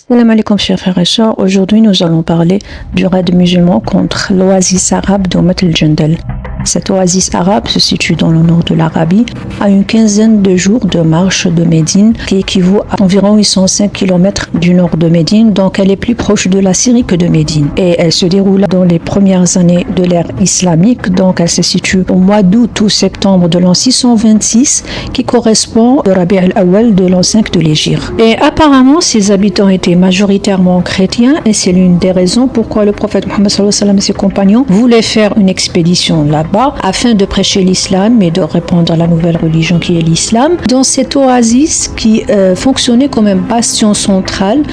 Salam alaikum chers frères et sœurs, aujourd'hui nous allons parler du raid musulman contre l'oasis arabe d'Oumat el-Jandal. Cette oasis arabe se situe dans le nord de l'Arabie, à une quinzaine de jours de marche de Médine, qui équivaut à environ 805 km du nord de Médine, donc elle est plus proche de la Syrie que de Médine. Et elle se déroule dans les premières années de l'ère islamique, donc elle se situe au mois d'août ou septembre de l'an 626, qui correspond au Rabi' al-Awwal de l'an 5 de l'Hégire. Et apparemment, ses habitants étaient majoritairement chrétiens, et c'est l'une des raisons pourquoi le prophète Mohammed sallallahu alayhi wa sallam et ses compagnons voulaient faire une expédition là-bas afin de prêcher l'islam et de répandre la nouvelle religion qui est l'islam dans cette oasis qui fonctionnait comme un bastion central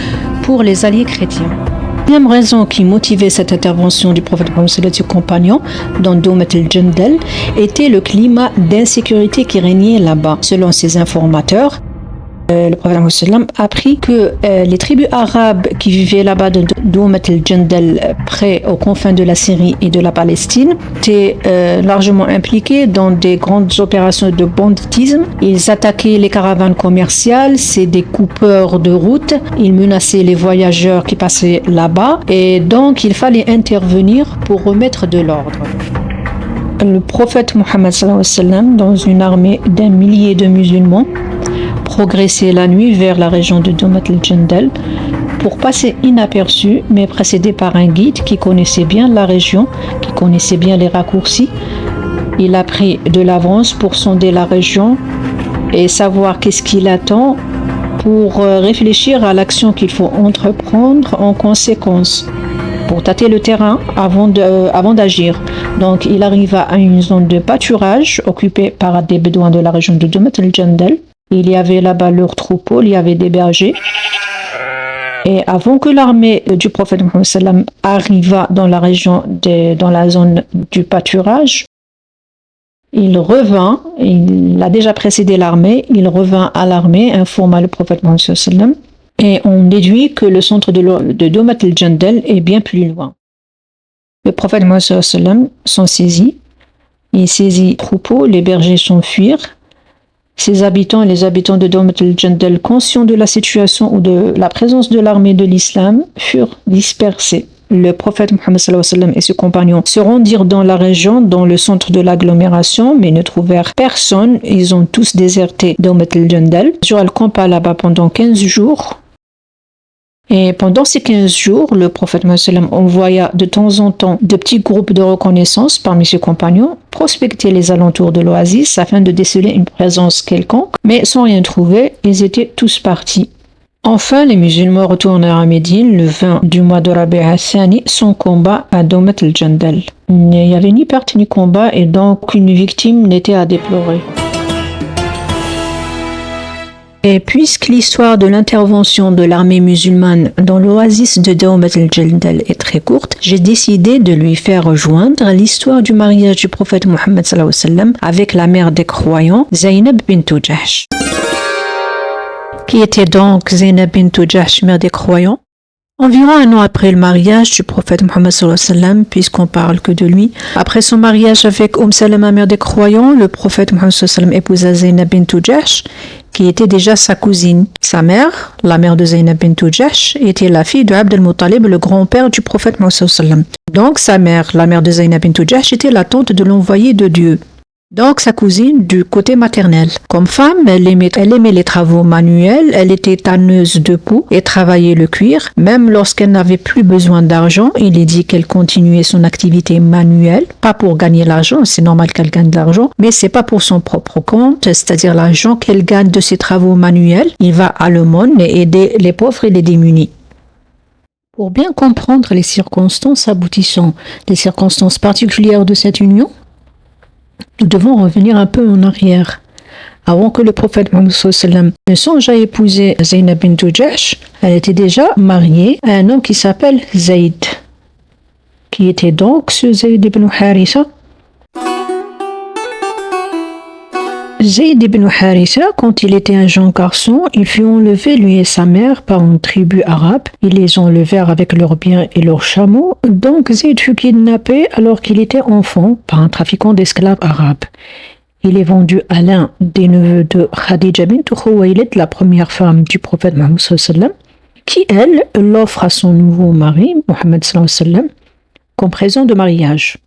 pour les alliés chrétiens. La deuxième raison qui motivait cette intervention du prophète Mohammed et ses compagnons dans Oumat el-Jandal était le climat d'insécurité qui régnait là-bas. Selon ces informateurs, le prophète Mohammed a appris que les tribus arabes qui vivaient là-bas de Oumat el-Jandal, près aux confins de la Syrie et de la Palestine, étaient largement impliqués dans des grandes opérations de banditisme. Ils attaquaient les caravanes commerciales, c'est des coupeurs de route, ils menaçaient les voyageurs qui passaient là-bas, et donc il fallait intervenir pour remettre de l'ordre. Le prophète Mohammed sallallahu alayhi wa sallam, dans une armée d'1 millier de musulmans, progressait la nuit vers la région de Oumat el-Jandal pour passer inaperçu, mais précédé par un guide qui connaissait bien la région, qui connaissait bien les raccourcis. Il a pris de l'avance pour sonder la région et savoir qu'est-ce qu'il attend pour réfléchir à l'action qu'il faut entreprendre en conséquence, pour tâter le terrain avant d'agir. Donc il arriva à une zone de pâturage occupée par des bédouins de la région de Oumat el-Jandal. Il y avait là-bas leurs troupeaux, il y avait des bergers. Et avant que l'armée du prophète Mohammed sallam arriva dans la région, dans la zone du pâturage, il revint, il a déjà précédé l'armée, il revint à l'armée, informa le prophète Mohammed sallam, et on déduit que le centre de Oumat el-Jandal est bien plus loin. Le prophète Mohammed sallam s'en saisit, il saisit les troupeaux, les bergers s'enfuirent. Ses habitants et les habitants de Oumat el-Jandal, conscients de la situation ou de la présence de l'armée de l'islam, furent dispersés. Le prophète Mohammed sallallahu alayhi wa sallam et ses compagnons se rendirent dans la région, dans le centre de l'agglomération, mais ne trouvèrent personne. Ils ont tous déserté Oumat el-Jandal. Elle campa là-bas pendant 15 jours. Et pendant ces 15 jours, le prophète Mohammed sallallahu alayhi wa sallam envoya de temps en temps de petits groupes de reconnaissance parmi ses compagnons, prospecter les alentours de l'oasis afin de déceler une présence quelconque, mais sans rien trouver, ils étaient tous partis. Enfin, les musulmans retournèrent à Médine le 20 du mois de Rabi' al-Thani sans combat à Oumat el-Jandal. Il n'y avait ni perte ni combat et donc une victime n'était à déplorer. Et puisque l'histoire de l'intervention de l'armée musulmane dans l'oasis de Oumat el-Jandal est très courte, j'ai décidé de lui faire rejoindre l'histoire du mariage du prophète Mohammed sallallahu alayhi wa sallam avec la mère des croyants, Zaynab bint Jahsh. Qui était donc Zaynab bint Jahsh, mère des croyants? Environ un an après le mariage du prophète Mohammed sallallahu alayhi wa sallam, puisqu'on parle que de lui, après son mariage avec Salama, mère des croyants, le prophète Mohammed sallallahu alayhi wa sallam épousa Zaynab bint Jahsh, qui était déjà sa cousine. Sa mère, la mère de Zaynab bint Jahsh, était la fille de Abd al-Muttalib, le grand-père du prophète Mohammed sallallahu alayhi wa sallam. Donc sa mère, la mère de Zaynab bint Jahsh, était la tante de l'envoyé de Dieu. Donc sa cousine du côté maternel. Comme femme, elle aimait les travaux manuels, elle était tanneuse de peau et travaillait le cuir. Même lorsqu'elle n'avait plus besoin d'argent, il est dit qu'elle continuait son activité manuelle, pas pour gagner l'argent, c'est normal qu'elle gagne de l'argent, mais c'est pas pour son propre compte, c'est-à-dire l'argent qu'elle gagne de ses travaux manuels, il va à l'aumône et aider les pauvres et les démunis. Pour bien comprendre les circonstances aboutissant, les circonstances particulières de cette union, nous devons revenir un peu en arrière. Avant que le prophète Mohammed sallallahu alayhi wa sallam ne songe à épouser Zaynab bint Jahsh, elle était déjà mariée à un homme qui s'appelle Zayd, qui était donc ce Zayd ibn Haritha. Zayd ibn Haritha, quand il était un jeune garçon, il fut enlevé, lui et sa mère, par une tribu arabe. Ils les enlevèrent avec leurs biens et leurs chameaux. Donc Zayd fut kidnappé alors qu'il était enfant par un trafiquant d'esclaves arabes. Il est vendu à l'un des neveux de Khadija bint Khuwaylid, la première femme du prophète Mohammed sallallahu alayhi wa sallam. qui, elle, l'offre à son nouveau mari, Mohammed sallallahu alayhi wa sallam, comme présent de mariage.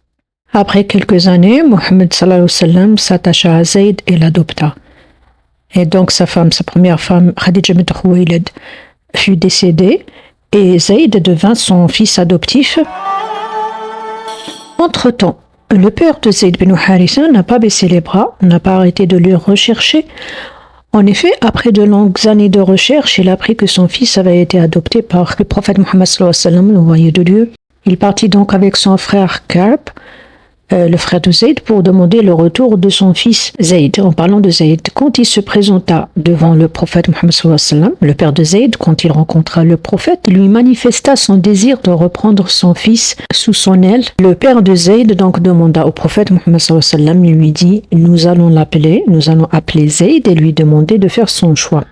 Après quelques années, Mohammed sallallahu alayhi wa sallam s'attacha à Zayd et l'adopta. Et donc sa première femme, Khadija bint Khuwaylid, fut décédée et Zayd devint son fils adoptif. Entre-temps, le père de Zayd bin Haritha n'a pas baissé les bras, n'a pas arrêté de le rechercher. En effet, après de longues années de recherche, il apprit que son fils avait été adopté par le prophète Mohammed sallallahu alayhi wa sallam, l'envoyé de Dieu. Il partit donc avec son frère Ka'b, le frère de Zayd, pour demander le retour de son fils Zayd. En parlant de Zayd, quand il se présenta devant le prophète Mohammed sallallahu alayhi wa sallam, le père de Zayd, quand il rencontra le prophète, lui manifesta son désir de reprendre son fils sous son aile. Le père de Zayd donc demanda au prophète Mohammed sallallahu alayhi wa sallam, il lui dit, nous allons appeler Zayd et lui demander de faire son choix.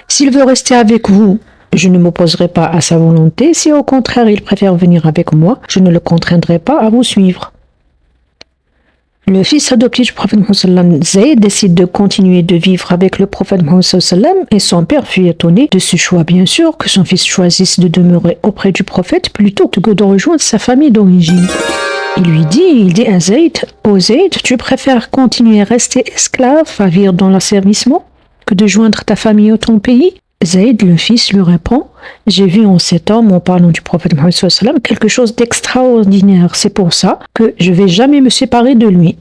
S'il veut rester avec vous, je ne m'opposerai pas à sa volonté. Si au contraire il préfère venir avec moi, je ne le contraindrai pas à vous suivre. Le fils adoptif du prophète Mohammed Zayd décide de continuer de vivre avec le prophète Mohammed et son père fut étonné de ce choix, bien sûr, que son fils choisisse de demeurer auprès du prophète plutôt que de rejoindre sa famille d'origine. Il dit à Zayd, ô Zayd, tu préfères continuer à rester esclave, à vivre dans l'asservissement, que de joindre ta famille au ton pays? Zayd, le fils, lui répond, j'ai vu en cet homme, en parlant du prophète Mohammed, quelque chose d'extraordinaire. C'est pour ça que je ne vais jamais me séparer de lui.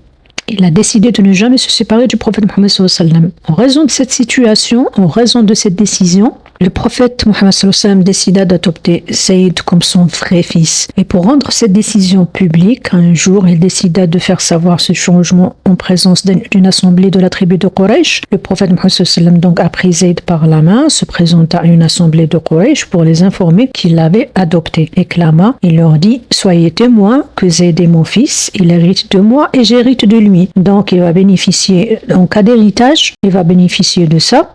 Il a décidé de ne jamais se séparer du prophète Mohammed. En raison de cette situation, en raison de cette décision, le prophète Mohammed décida d'adopter Zayd comme son vrai fils. Et pour rendre cette décision publique, un jour, il décida de faire savoir ce changement en présence d'une assemblée de la tribu de Quraysh. Le prophète Mohammed donc a pris Zayd par la main, se présenta à une assemblée de Quraysh pour les informer qu'il l'avait adopté. Et clama, il leur dit, soyez témoins que Zayd est mon fils, il hérite de moi et j'hérite de lui. Donc il va bénéficier, en cas d'héritage, il va bénéficier de ça.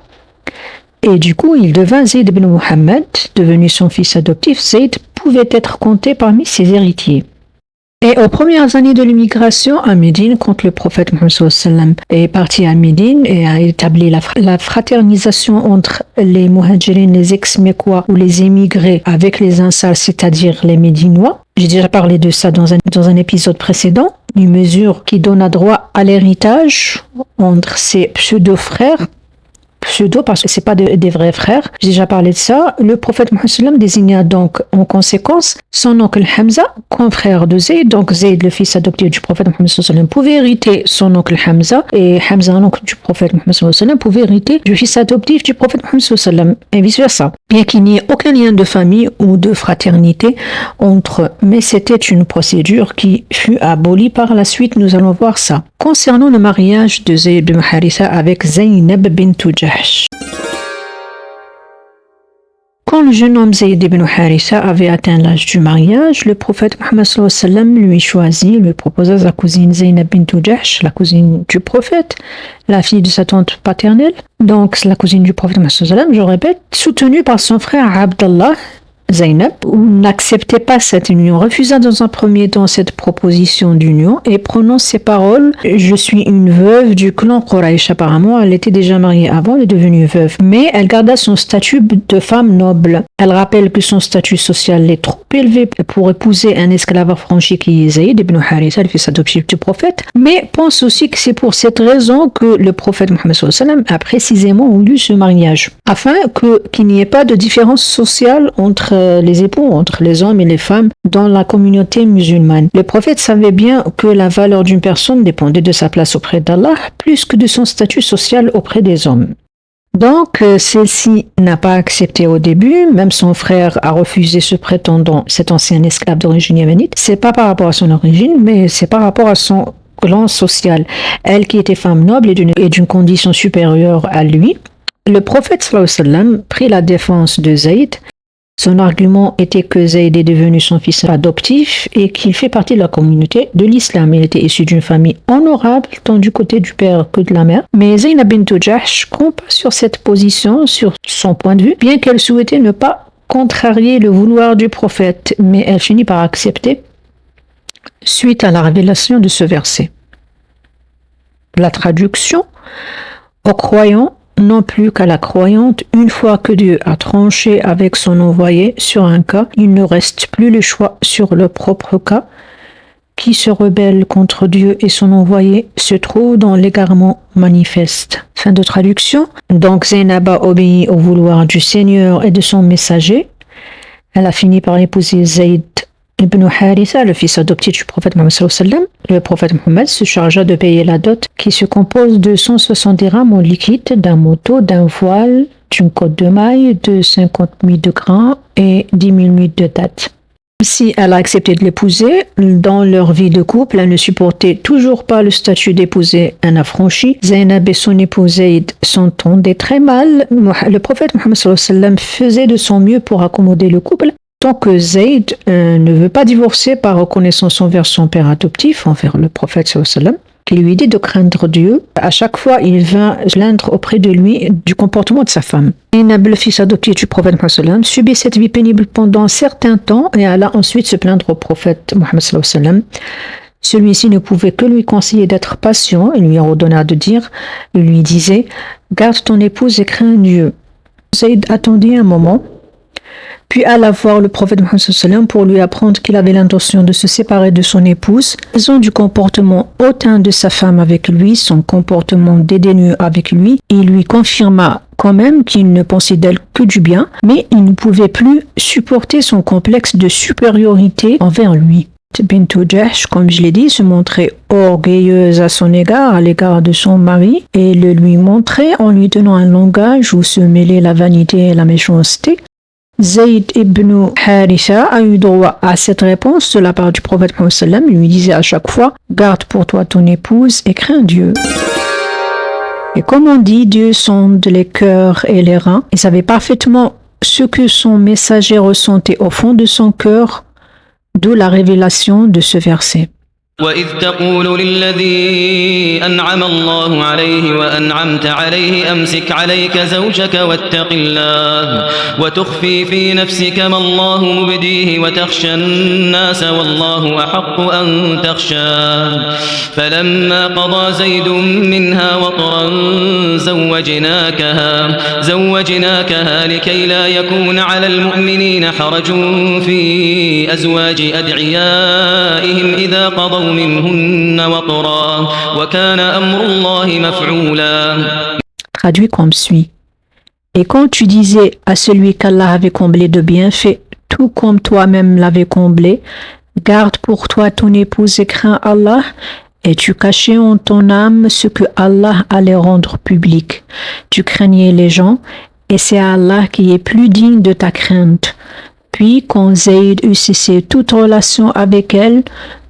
Et du coup, il devint Zayd ibn Muhammad, devenu son fils adoptif. Zayd pouvait être compté parmi ses héritiers. Et aux premières années de l'immigration à Médine, quand le prophète Mohammed est parti à Médine et a établi la fraternisation entre les muhajirines, les ex-mécois ou les émigrés avec les ansar, c'est-à-dire les médinois. J'ai déjà parlé de ça dans un épisode précédent. Une mesure qui donna droit à l'héritage entre ses pseudo-frères, parce que c'est pas des vrais frères. J'ai déjà parlé de ça. Le prophète Mohammed désigna donc en conséquence son oncle Hamza comme frère de Zayd. Donc Zayd, le fils adoptif du prophète Mohammed, pouvait hériter son oncle Hamza et Hamza, l'oncle du prophète Mohammed, pouvait hériter du fils adoptif du prophète Mohammed et vice versa. Bien qu'il n'y ait aucun lien de famille ou de fraternité entre eux, mais c'était une procédure qui fut abolie par la suite. Nous allons voir ça. Concernant le mariage de Zayd bin Haritha avec Zaynab bint Jahsh. Quand le jeune homme Zayd ibn Haritha avait atteint l'âge du mariage, le prophète Mohammed lui proposa sa cousine Zaynab bint Jahsh, la cousine du prophète, la fille de sa tante paternelle, donc la cousine du prophète Mohammed, je répète, soutenue par son frère Abdallah. Zaynab n'acceptait pas cette union, refusa dans un premier temps cette proposition d'union et prononce ces paroles, je suis une veuve du clan Quraysh. Apparemment, elle était déjà mariée avant, elle est devenue veuve, mais elle garda son statut de femme noble. Elle rappelle que son statut social est trop élevé pour épouser un esclave affranchi qui est Zayd ibn Haritha, le fils adoptif du prophète, mais pense aussi que c'est pour cette raison que le prophète Mohammed a précisément voulu ce mariage, afin qu'il n'y ait pas de différence sociale entre les époux, entre les hommes et les femmes dans la communauté musulmane. Le prophète savait bien que la valeur d'une personne dépendait de sa place auprès d'Allah plus que de son statut social auprès des hommes. Donc, celle-ci n'a pas accepté au début, même son frère a refusé ce prétendant, cet ancien esclave d'origine yéménite. C'est pas par rapport à son origine, mais c'est par rapport à son clan social. Elle qui était femme noble et d'une condition supérieure à lui. Le prophète sallallahu alayhi wa sallam prit la défense de Zayd. Son argument était que Zayd est devenu son fils adoptif et qu'il fait partie de la communauté de l'islam. Il était issu d'une famille honorable, tant du côté du père que de la mère. Mais Zaynab bint Jahsh compte sur cette position, sur son point de vue, bien qu'elle souhaitait ne pas contrarier le vouloir du prophète, mais elle finit par accepter suite à la révélation de ce verset. La traduction: aux croyants, non plus qu'à la croyante. Une fois que Dieu a tranché avec son envoyé sur un cas, il ne reste plus le choix sur le propre cas. Qui se rebelle contre Dieu et son envoyé se trouve dans l'égarement manifeste. Fin de traduction. Donc Zainab a obéi au vouloir du Seigneur et de son messager. Elle a fini par épouser Zayd ibn Haritha, le fils adoptif du prophète Mohammed sallallahu alayhi wa sallam. Le prophète Mohammed se chargea de payer la dot qui se compose de 160 dirhams en liquide, d'un moto, d'un voile, d'une cotte de maille, de 50 000 de grains et 10 000 muids de dattes. Si elle a accepté de l'épouser, dans leur vie de couple, elle ne supportait toujours pas le statut d'épouser un affranchi. Zainab et son époux Zayd s'entendaient très mal. Le prophète Mohammed sallallahu alayhi wa sallam faisait de son mieux pour accommoder le couple. Tant que Zayd ne veut pas divorcer par reconnaissance envers son père adoptif, envers le prophète sallallahu alayhi wa sallam, qui lui dit de craindre Dieu. À chaque fois, il vint plaindre auprès de lui du comportement de sa femme. Zainab, le fils adoptif du prophète Mohammed sallallahu alayhi wa sallam, subit cette vie pénible pendant un certain temps et alla ensuite se plaindre au prophète Mohammed sallallahu alayhi wa sallam. Celui-ci ne pouvait que lui conseiller d'être patient et lui ordonna de dire, il lui disait, garde ton épouse et crains Dieu. Zayd attendit un moment, puis alla voir le prophète Mohammed sallallahu alayhi wa sallam pour lui apprendre qu'il avait l'intention de se séparer de son épouse. En raison du comportement hautain de sa femme avec lui, son comportement dédaigneux avec lui, il lui confirma quand même qu'il ne pensait d'elle que du bien, mais il ne pouvait plus supporter son complexe de supériorité envers lui. Bint Jahsh, comme je l'ai dit, se montrait orgueilleuse à son égard, à l'égard de son mari, et le lui montrait en lui donnant un langage où se mêlaient la vanité et la méchanceté. Zayd ibn Haritha a eu droit à cette réponse de la part du prophète Mohammed sallallahu alayhi wa sallam. Il lui disait à chaque fois, garde pour toi ton épouse et crains Dieu. Et comme on dit, Dieu sonde les cœurs et les reins. Il savait parfaitement ce que son messager ressentait au fond de son cœur, d'où la révélation de ce verset. وإذ تقول للذي أنعم الله عليه وأنعمت عليه أمسك عليك زوجك واتق الله وتخفي في نفسك ما الله مبديه وتخشى الناس والله أحق أن تخشاه فلما قضى زيد منها وطرا زوجناكها لكي لا يكون على المؤمنين حرج في أزواج أدعيائهم إذا قضوا منهن وطرا وكان أمر الله مفعولا. Traduit comme suit. Et quand tu disais à celui qu'Allah avait comblé de bienfaits, tout comme toi-même l'avais comblé, garde pour toi ton épouse et crains Allah, et tu cachais en ton âme ce que Allah allait rendre public. Tu craignais les gens, et c'est Allah qui est plus digne de ta crainte. Puis, quand Zayd eut cessé toute relation avec elle,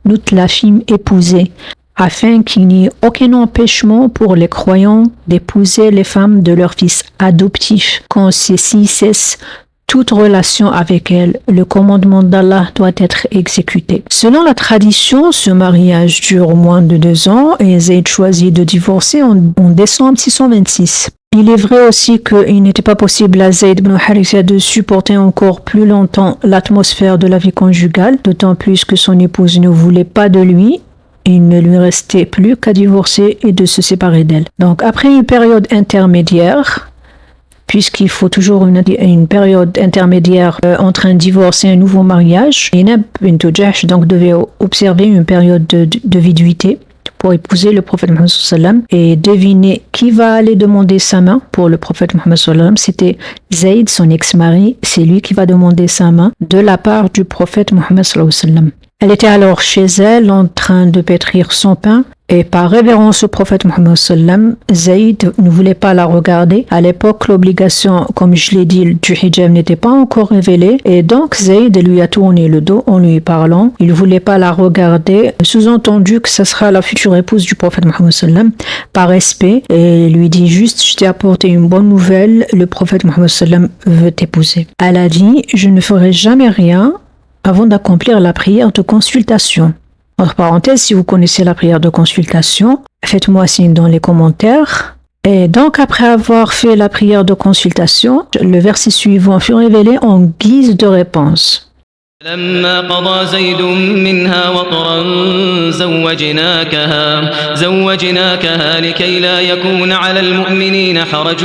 nous te la fîmes épouser, afin qu'il n'y ait aucun empêchement pour les croyants d'épouser les femmes de leurs fils adoptifs. Quand ceux-ci cessent toute relation avec elle, le commandement d'Allah doit être exécuté. Selon la tradition, ce mariage dure moins de 2 ans et Zayd choisit de divorcer en décembre 626. Il est vrai aussi qu'il n'était pas possible à Zayd ibn Haritha de supporter encore plus longtemps l'atmosphère de la vie conjugale, d'autant plus que son épouse ne voulait pas de lui. Il ne lui restait plus qu'à divorcer et de se séparer d'elle. Donc après une période intermédiaire, puisqu'il faut toujours une période intermédiaire entre un divorce et un nouveau mariage, Zainab bint Jahsh donc devait observer une période de viduité pour épouser le prophète Mohammed sallallahu alayhi wa sallam et deviner qui va aller demander sa main pour le prophète Mohammed sallallahu alayhi wa sallam. C'était Zayd, son ex-mari, c'est lui qui va demander sa main de la part du prophète Mohammed sallallahu alayhi wa sallam. Elle était alors chez elle en train de pétrir son pain et par révérence au prophète Mohammed sallallahu alayhi wa sallam, Zayd ne voulait pas la regarder. À l'époque, l'obligation, comme je l'ai dit, du hijab n'était pas encore révélée et donc Zayd lui a tourné le dos en lui parlant. Il ne voulait pas la regarder, sous-entendu que ce sera la future épouse du prophète Mohammed sallallahu alayhi wa sallam, par respect, et lui dit juste, je t'ai apporté une bonne nouvelle, le prophète Mohammed sallallahu alayhi wa sallam veut t'épouser. Elle a dit, je ne ferai jamais rien avant d'accomplir la prière de consultation. Entre parenthèses, si vous connaissez la prière de consultation, faites-moi signe dans les commentaires. Et donc, après avoir fait la prière de consultation, le verset suivant fut révélé en guise de réponse. لما قضى زيد منها وطرا زوجناكها لكي لا يكون على المؤمنين حرج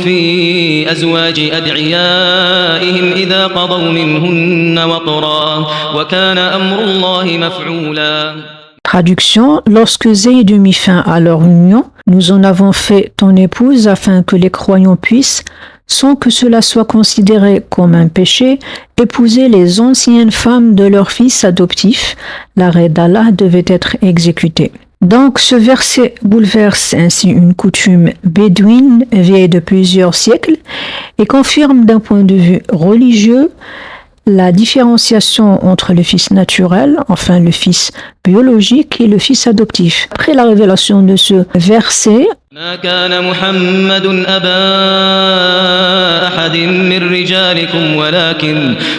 في أزواج أدعيائهم إذا قضوا منهن وطرا وكان أمر الله مفعولا. Traduction, lorsque Zayd mit fin à leur union, nous en avons fait ton épouse afin que les croyants puissent, sans que cela soit considéré comme un péché, épouser les anciennes femmes de leurs fils adoptifs. L'arrêt d'Allah devait être exécuté. Donc ce verset bouleverse ainsi une coutume bédouine vieille de plusieurs siècles et confirme d'un point de vue religieux la différenciation entre le fils naturel, enfin le fils biologique et le fils adoptif. Après la révélation de ce verset, ما كان محمد أبا أحد من رجالكم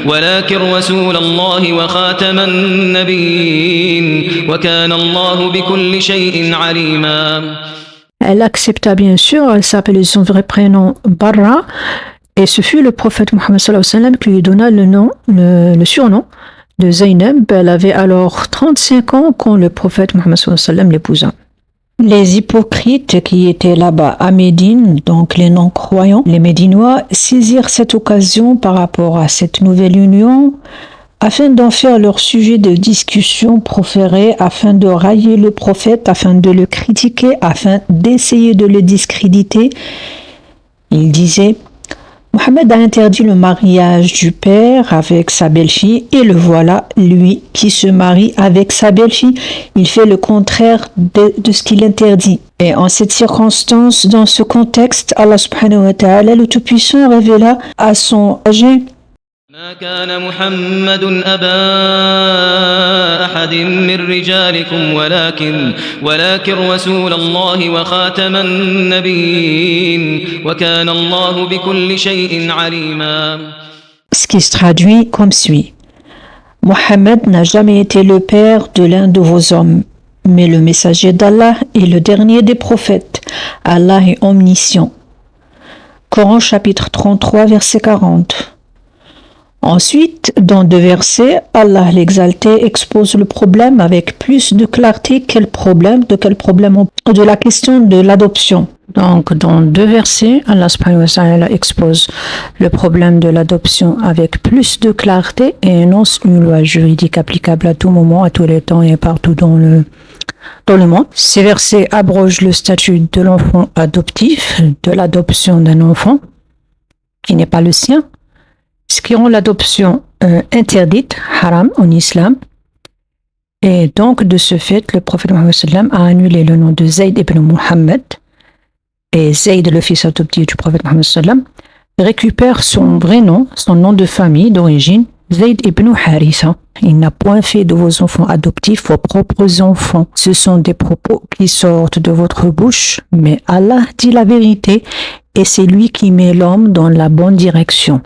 ولكن رسول الله وخاتم النبيين وكان الله بكل شيء عليما. Elle accepta bien sûr, elle s'appelait son vrai prénom Barra, et ce fut le prophète Mohammed sallallahu alayhi wa sallam qui lui donna le surnom de Zaynab. Elle avait alors 35 ans quand le prophète Mohammed sallallahu alayhi wa sallam l'épousa. Les hypocrites qui étaient là-bas à Médine, donc les non-croyants, les Médinois, saisirent cette occasion par rapport à cette nouvelle union afin d'en faire leur sujet de discussion proféré, afin de railler le prophète, afin de le critiquer, afin d'essayer de le discréditer. Ils disaient: Mohammed a interdit le mariage du père avec sa belle-fille et le voilà, lui, qui se marie avec sa belle-fille. Il fait le contraire de ce qu'il interdit. Et en cette circonstance, dans ce contexte, Allah subhanahu wa ta'ala, le Tout-Puissant, révéla à son âgé: ما كان محمد أبا أحد من رجالكم ولكن رسول الله وخاتم النبيين وكان الله بكل شيء عليما. Ce qui se traduit comme suit: Mohammed n'a jamais été le père de l'un de vos hommes, mais le messager d'Allah est le dernier des prophètes. Allah est omniscient. Coran chapitre 33 verset 40. Ensuite, dans 2 versets, Allah l'exalté expose le problème avec plus de clarté. De quel problème? De la question de l'adoption. Donc, dans 2 versets, Allah subhanahu wa ta'ala expose le problème de l'adoption avec plus de clarté et énonce une loi juridique applicable à tout moment, à tous les temps et partout dans le monde. Ces versets abrogent le statut de l'enfant adoptif, de l'adoption d'un enfant qui n'est pas le sien, ce qui rend l'adoption interdite, haram en islam. Et donc, de ce fait, le prophète Mohammed sallam a annulé le nom de Zayd ibn Muhammad, et Zayd, le fils adoptif du prophète Mohammed sallam, récupère son vrai nom, son nom de famille d'origine, Zayd ibn Haritha. Il n'a point fait de vos enfants adoptifs vos propres enfants. Ce sont des propos qui sortent de votre bouche, mais Allah dit la vérité, et c'est lui qui met l'homme dans la bonne direction.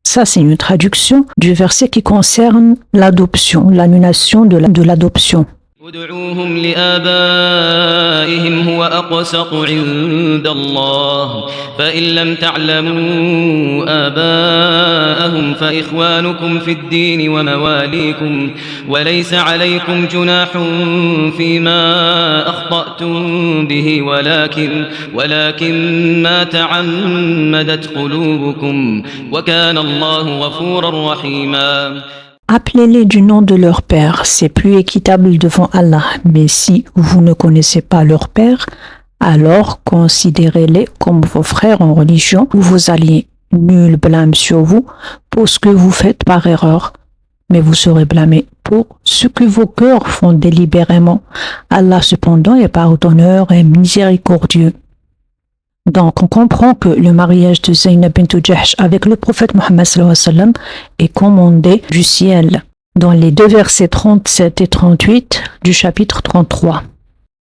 Ça, c'est une traduction du verset qui concerne l'adoption, l'annulation de l'adoption. ادعوهم لآبائهم هو أقسط عند الله فإن لم تعلموا آباءهم فإخوانكم في الدين ومواليكم وليس عليكم جناح فيما أخطأتم به ولكن ما تعمدت قلوبكم وكان الله غفورا رحيما. Appelez-les du nom de leur père, c'est plus équitable devant Allah. Mais si vous ne connaissez pas leur père, alors considérez-les comme vos frères en religion ou vos alliés. Nul blâme sur vous pour ce que vous faites par erreur, mais vous serez blâmés pour ce que vos cœurs font délibérément. Allah cependant est pardonneur et miséricordieux. Donc, on comprend que le mariage de Zaynab bint Jahsh avec le prophète Mohammed sallallahu alayhi wa sallam est commandé du ciel dans les 2 versets 37 et 38 du chapitre 33.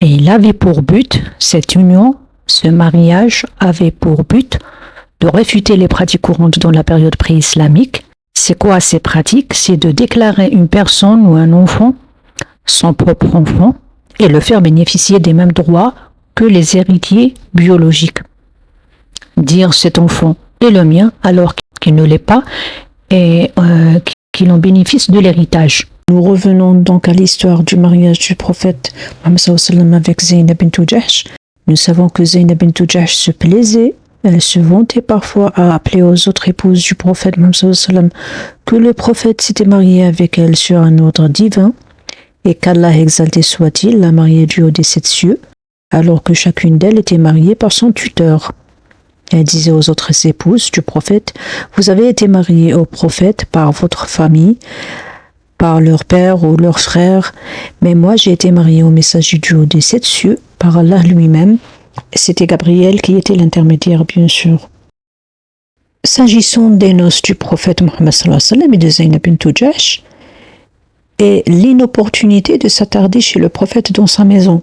Et il avait pour but, cette union, ce mariage avait pour but de réfuter les pratiques courantes dans la période pré-islamique. C'est quoi ces pratiques? C'est de déclarer une personne ou un enfant, son propre enfant, et le faire bénéficier des mêmes droits que les héritiers biologiques. Dire cet enfant est le mien alors qu'il ne l'est pas et qu'il en bénéficie de l'héritage. Nous revenons donc à l'histoire du mariage du prophète Mohammed sallallahu alayhi wa sallam avec Zaynab bint Jahsh. Nous savons que Zaynab bint Jahsh se plaisait, elle se vantait parfois à appeler aux autres épouses du prophète Mohammed sallallahu alayhi wa sallam que le prophète s'était marié avec elle sur un ordre divin et qu'Allah exalté soit-il l'a mariée du haut des 7 cieux, alors que chacune d'elles était mariée par son tuteur. Elle disait aux autres épouses du prophète: vous avez été mariées au prophète par votre famille, par leur père ou leur frère, mais moi j'ai été mariée au messager du haut des 7 cieux, par Allah lui-même. C'était Gabriel qui était l'intermédiaire, bien sûr. S'agissant des noces du prophète Mohammed sallallahu alayhi wa sallam et de Zaynab bint Jahsh, et l'inopportunité de s'attarder chez le prophète dans sa maison.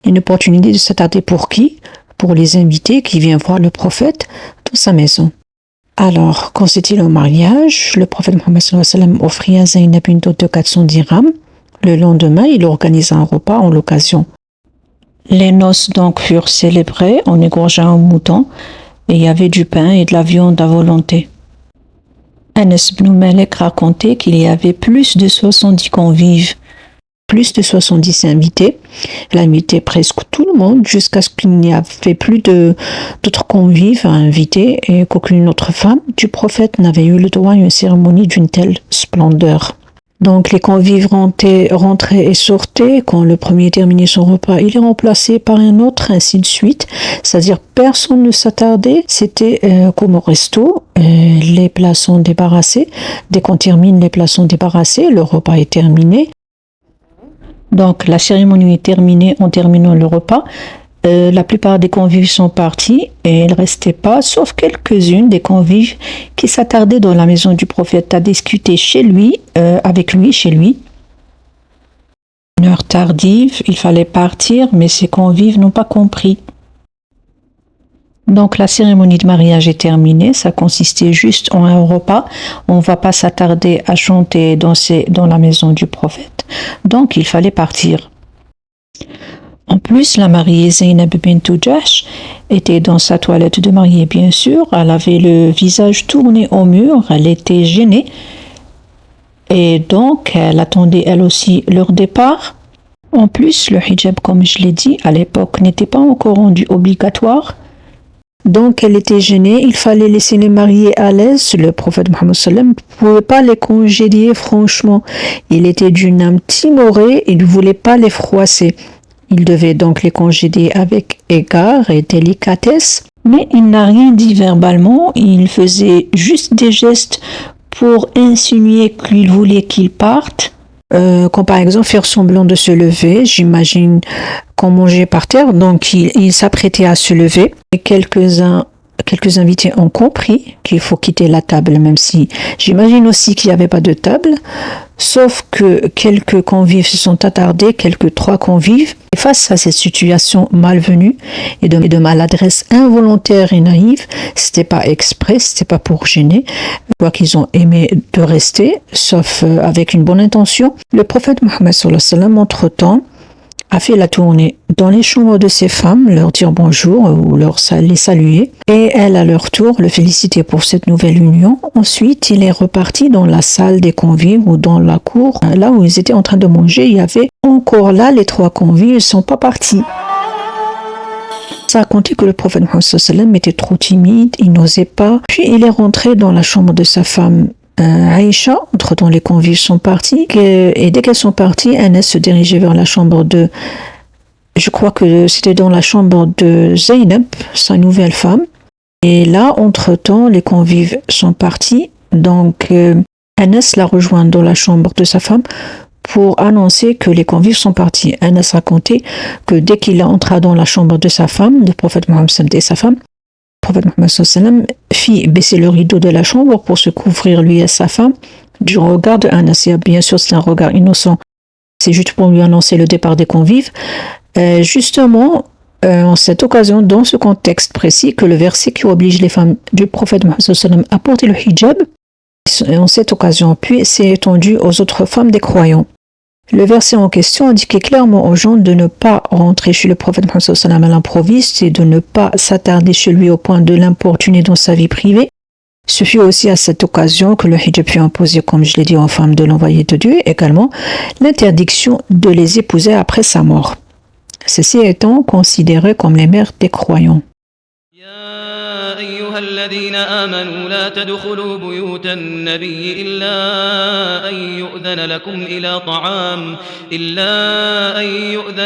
L'inopportunité de s'attarder pour qui? Pour les invités qui viennent voir le prophète dans sa maison. Alors, quand c'était au mariage, le prophète Mohammed sallallahu alayhi wa sallam offrit à Zaynab une dot de 400 dirhams. Le lendemain, il organisa un repas en l'occasion. Les noces donc furent célébrées en égorgeant un mouton et il y avait du pain et de la viande à volonté. Anas ibn Malik racontait qu'il y avait plus de 70 convives, plus de 70 invités. Elle a invité presque tout le monde jusqu'à ce qu'il n'y avait plus d'autres convives à inviter et qu'aucune autre femme du prophète n'avait eu le droit à une cérémonie d'une telle splendeur. Donc les convives rentraient et sortaient. Quand le premier terminait son repas, il est remplacé par un autre, ainsi de suite. C'est-à-dire personne ne s'attardait. C'était comme au resto. Les plats sont débarrassés. Dès qu'on termine, les plats sont débarrassés. Le repas est terminé. Donc la cérémonie est terminée en terminant le repas. La plupart des convives sont partis et il ne restait pas, sauf quelques-unes des convives qui s'attardaient dans la maison du prophète à discuter avec lui, chez lui. Une heure tardive, il fallait partir, mais ces convives n'ont pas compris. Donc la cérémonie de mariage est terminée, ça consistait juste en un repas. On ne va pas s'attarder à chanter et danser dans la maison du prophète. Donc il fallait partir. En plus, la mariée Zaynab bint Jahsh était dans sa toilette de mariée, bien sûr. Elle avait le visage tourné au mur, elle était gênée. Et donc, elle attendait elle aussi leur départ. En plus, le hijab, comme je l'ai dit, à l'époque n'était pas encore rendu obligatoire. Donc, elle était gênée. Il fallait laisser les mariés à l'aise. Le prophète Mohammed sallam ne pouvait pas les congédier, franchement. Il était d'une âme timorée, il ne voulait pas les froisser. Il devait donc les congédier avec égard et délicatesse, mais il n'a rien dit verbalement, il faisait juste des gestes pour insinuer qu'il voulait qu'ils partent, comme par exemple faire semblant de se lever. J'imagine qu'on mangeait par terre, donc il s'apprêtait à se lever. Et quelques invités ont compris qu'il faut quitter la table, même si j'imagine aussi qu'il n'y avait pas de table, sauf que quelques convives se sont attardés, 3 convives. Et face à cette situation malvenue et de maladresse involontaire et naïve, c'était pas exprès, c'était pas pour gêner, je vois qu'ils ont aimé de rester, sauf avec une bonne intention. Le prophète Mohammed sallallahu alayhi wa sallam, entre-temps, a fait la tournée dans les chambres de ces femmes, leur dire bonjour ou les saluer, et elles à leur tour le féliciter pour cette nouvelle union. Ensuite, il est reparti dans la salle des convives ou dans la cour, là où ils étaient en train de manger. Il y avait encore là les 3 convives, ils ne sont pas partis. Ça a compté que le prophète Mohammed sallallahu alayhi wa sallam était trop timide, il n'osait pas. Puis il est rentré dans la chambre de sa femme Aïcha. Entre-temps, les convives sont partis, et dès qu'elles sont parties, Anas se dirigeait vers la chambre je crois que c'était dans la chambre de Zaynab, sa nouvelle femme. Et là, entre-temps, les convives sont partis, donc Anas l'a rejoint dans la chambre de sa femme pour annoncer que les convives sont partis. Anas racontait que dès qu'il entra dans la chambre de sa femme, le prophète Mohammed et sa femme, le prophète Mohammed sallam fit baisser le rideau de la chambre pour se couvrir lui et sa femme du regard de Anas. Bien sûr, c'est un regard innocent. C'est juste pour lui annoncer le départ des convives. Justement, en cette occasion, dans ce contexte précis, que le verset qui oblige les femmes du prophète Mohammed sallam à porter le hijab, en cette occasion, puis s'est étendu aux autres femmes des croyants. Le verset en question indiquait clairement aux gens de ne pas rentrer chez le prophète Mohammed sallam à l'improviste et de ne pas s'attarder chez lui au point de l'importuner dans sa vie privée. Ce fut aussi à cette occasion que le hijab fut imposé, comme je l'ai dit, aux femmes de l'envoyé de Dieu, également l'interdiction de les épouser après sa mort. Ceci étant considéré comme les mères des croyants. يا أيها الذين آمنوا لا تدخلوا بيوت النبي إلا أن يؤذن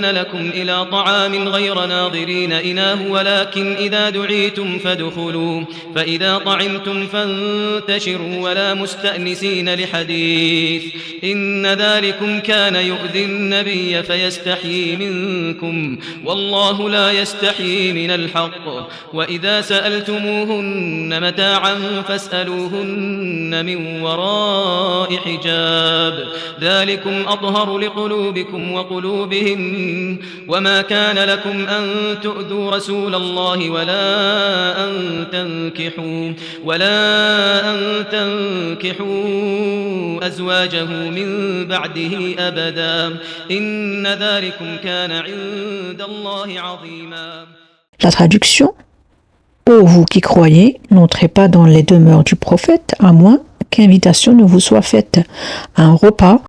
لكم إلى طعام غير ناظرين إناه ولكن إذا دعيتم فادخلوا فإذا طعمتم فانتشروا ولا مستأنسين لحديث إن ذلكم كان يؤذي النبي فيستحيي منكم والله لا يستحيي من الحق وإذا سألتموهن متاعا فاسألوهن من وراء حجاب ذلكم أطهر لقلوبكم وقلوبهم وما كان لكم أن تؤذوا رسول الله ولا أن تنكحوا أزواجه من بعده أبدا إن ذلكم كان عند الله عظيما. La traduction: ô vous qui croyez, n'entrez pas dans les demeures du prophète, à moins qu'invitation ne vous soit faite à un repas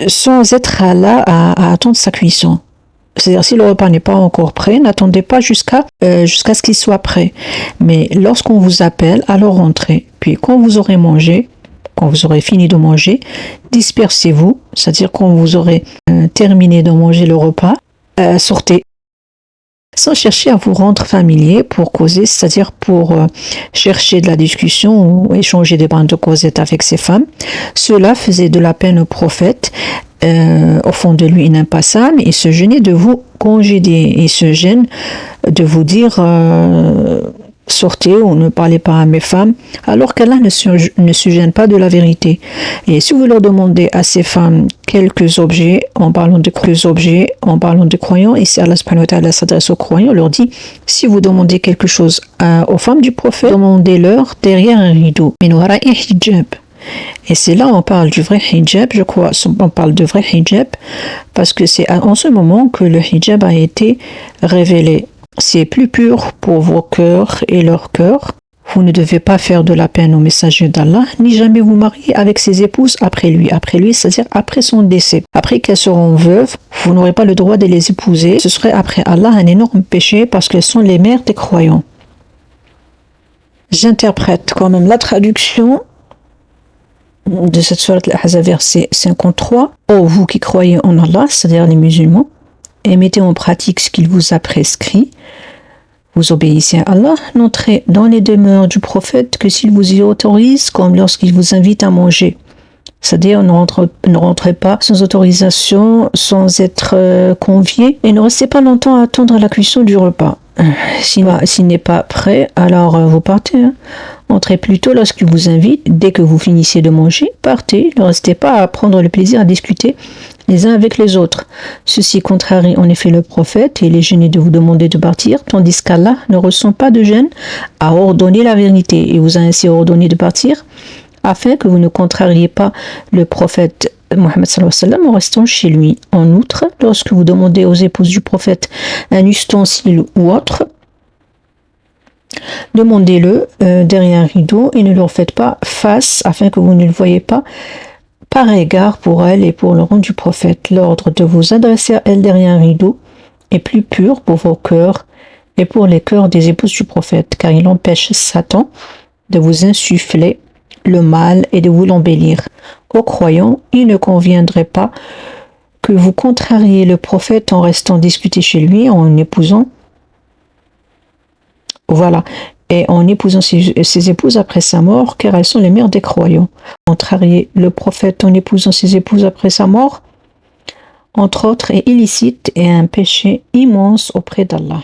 sans être là à attendre sa cuisson. C'est-à-dire, si le repas n'est pas encore prêt, n'attendez pas jusqu'à ce qu'il soit prêt. Mais lorsqu'on vous appelle, alors entrez. Puis quand vous aurez mangé, quand vous aurez fini de manger, dispersez-vous, c'est-à-dire quand vous aurez terminé de manger le repas, sortez. Sans chercher à vous rendre familier pour causer, c'est-à-dire pour chercher de la discussion ou échanger des bandes de causettes avec ces femmes. Cela faisait de la peine au prophète. Au fond de lui inampassable, il se gênait de vous congédier, il se gêne de vous dire sortez ou ne parlez pas à mes femmes, alors qu'Allah ne se gêne pas de la vérité. Et si vous leur demandez à ces femmes quelques objets, en parlant de croyants, et si Allah subhanahu wa ta'ala s'adresse aux croyants, leur dit, si vous demandez quelque chose aux femmes du prophète, demandez-leur derrière un rideau. Min wara'i hijab. Et c'est là on parle du vrai hijab, je crois, on parle de vrai hijab, parce que c'est en ce moment que le hijab a été révélé. C'est plus pur pour vos cœurs et leurs cœurs. Vous ne devez pas faire de la peine au messager d'Allah, ni jamais vous marier avec ses épouses après lui, c'est-à-dire après son décès. Après qu'elles seront veuves, vous n'aurez pas le droit de les épouser. Ce serait après Allah un énorme péché parce qu'elles sont les mères des croyants. J'interprète quand même la traduction de cette sourate Al-Ahzab, verset 53. Ô vous qui croyez en Allah, c'est-à-dire les musulmans, et mettez en pratique ce qu'il vous a prescrit, vous obéissez à Allah, n'entrez dans les demeures du prophète que s'il vous y autorise, comme lorsqu'il vous invite à manger. C'est-à-dire ne rentrez pas sans autorisation, sans être convié, et ne restez pas longtemps à attendre la cuisson du repas. S'il n'est pas prêt, alors vous partez. Entrez plutôt lorsqu'il vous invite. Dès que vous finissez de manger, partez. Ne restez pas à prendre le plaisir à discuter les uns avec les autres. Ceci contrarie en effet le prophète et il est gêné de vous demander de partir, tandis qu'Allah ne ressent pas de gêne à ordonner la vérité et vous a ainsi ordonné de partir afin que vous ne contrariez pas le prophète Mohammed sallallahu alayhi wa sallam en restant chez lui. En outre, lorsque vous demandez aux épouses du prophète un ustensile ou autre, demandez-le derrière un rideau et ne leur faites pas face afin que vous ne le voyez pas par égard pour elle et pour le rang du prophète. L'ordre de vous adresser à elle derrière un rideau est plus pur pour vos cœurs et pour les cœurs des épouses du prophète, car il empêche Satan de vous insuffler le mal et de vous l'embellir. Aux croyants, il ne conviendrait pas que vous contrariez le prophète en restant discuter chez lui, en épousant et en épousant ses épouses après sa mort, car elles sont les mères des croyants. Contrarier le prophète en épousant ses épouses après sa mort, entre autres, est illicite et un péché immense auprès d'Allah.